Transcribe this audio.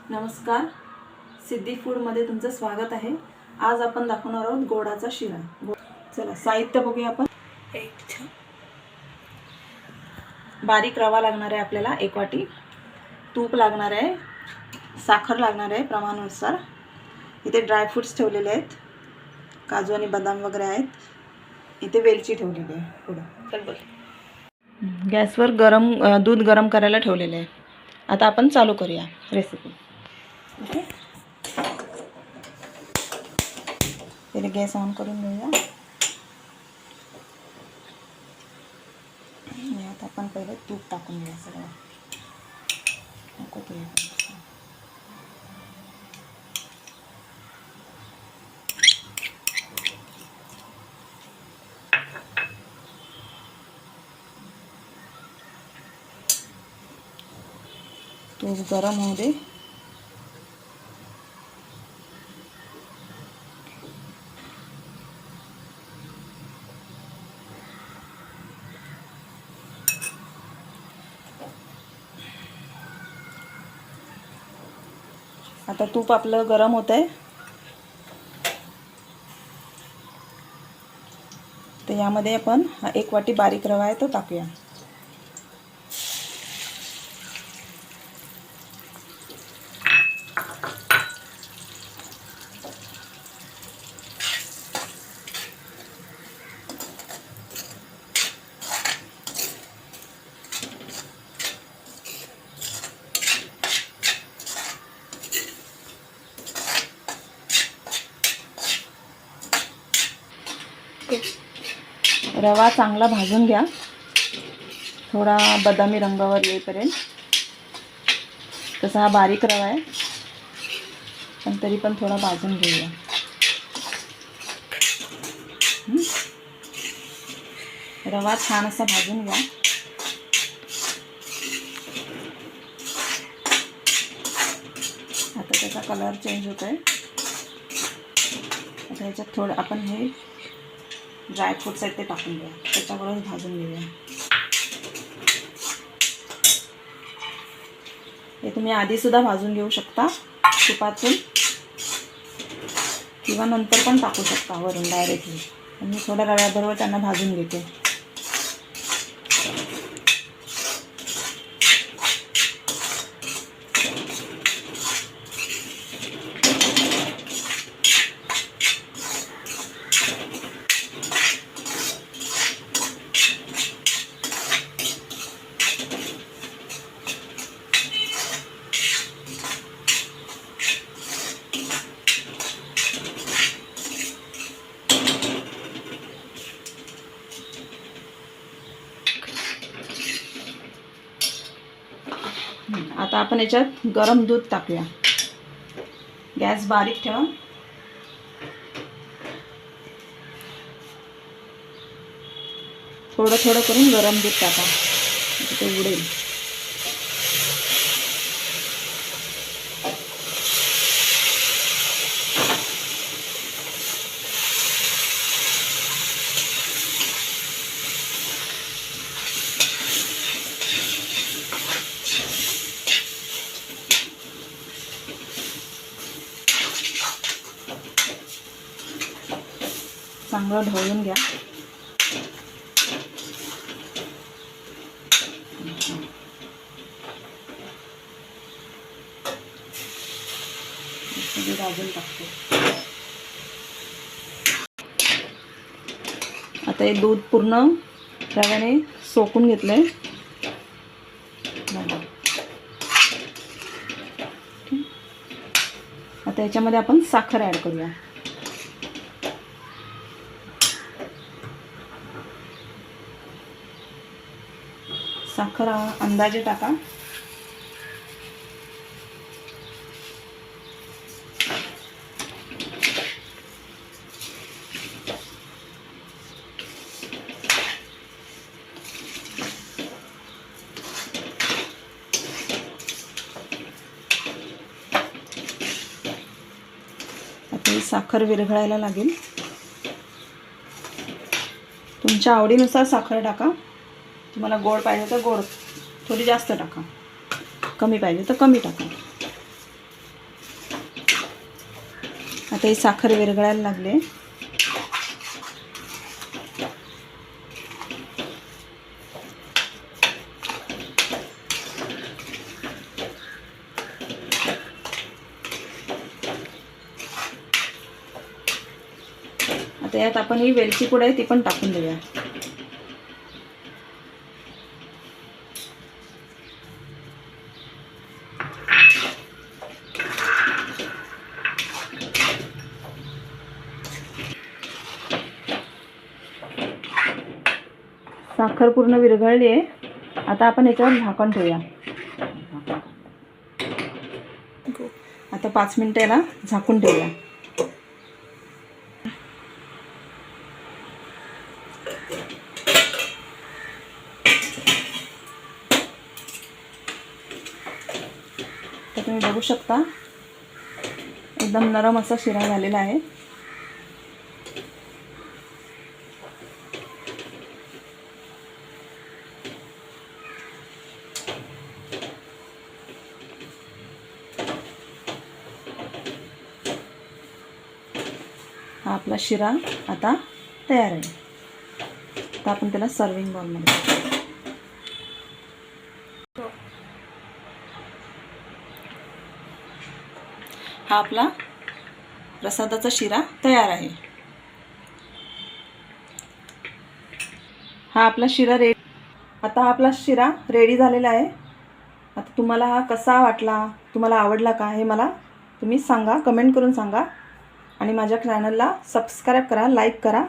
नमस्कार, सिद्धी फूडमध्ये तुमचं स्वागत आहे। आज आपण दाखवणार आहोत गोडाचा शिरा। चला साहित्य बघूया आपण। बारीक रवा लागणार आहे आपल्याला 1 वाटी, तूप लागणार आहे, साखर लागणार आहे प्रमाणानुसार। इथे ड्राय फ्रूट्स ठेवलेले आहेत, काजू आणि बदाम वगैरे आहेत। इथे वेलची ठेवलेली आहे पुढे। गॅसवर दूध गरम करायला ठेवलेले आहे। आता आपण चालू करूया रेसिपी। पहिले गॅस ऑन करून घेऊया। यात आपण पहिले तूप टाकून घेऊया सगळं। तूप गरम होऊ दे। आता तूप आपलं गरम होत आहे, तर यामध्ये आपण 1 वाटी बारीक रवा आहे तो टाकूया। रवा चांगला भाजून घ्या, थोडा बदामी रंगावर येईपर्यंत। तसा हा बारीक रवा आहे, पण तरी पण थोडा भाजून घेऊया। रवा छान असा भाजून घ्या। आता त्याचा कलर चेंज होत आहे। आता ह्याच्यात थोडं आपण हे ड्राय फ्रूट्स आहेत ते टाकून घ्या, त्याच्यावरच भाजून घेऊया। हे तुम्ही आधी सुद्धा भाजून घेऊ शकता तुपातून, किंवा नंतर पण टाकू शकता वरून डायरेक्टली। मी थोड्या रव्याबरोबर त्यांना भाजून घेते। आता आपण याच्यात गरम दूध टाकूया। गॅस बारीक ठेवा। थोडं थोडं करून गरम दूध टाका, ते उडेल। चांगलं ढवळून घ्या। भाजून टाकते। आता हे दूध पूर्ण रव्याने सोकून घेतलंय। आता याच्यामध्ये आपण साखर ॲड करूया। साखर अंदाजे टाका। आता साखर विरघळायला लागेल। तुमच्या आवडीनुसार साखर टाका। तुम्हाला गोड पाहिजे तर गोड थोडी जास्त टाका, कमी पाहिजे तर कमी टाका। आता ही साखर विरघळायला लागले. आता यात आपण ही वेलची पूड आहे ती पण टाकून देऊया. साखर पूर्ण विरघळली आहे. आता आपण याच्यावर झाकण ठेवूया. आता 5 मिनिटं याला झाकून ठेवूया. तर तुम्ही बघू शकता एकदम नरम असा शिरा झालेला आहे. हा आपला शिरा आता तयार आहे. आता आपण त्याला सर्विंग बाउलमध्ये हा आपला प्रसादाचा शिरा तयार आहे. हा आपला शिरा आता हा आपला शिरा रेडी झालेला आहे. आता तुम्हाला हा कसा वाटला, तुम्हाला आवडला का हे मला तुम्ही सांगा, कमेंट करून सांगा. आणि माझ्या चॅनलला सबस्क्राईब करा, लाईक करा.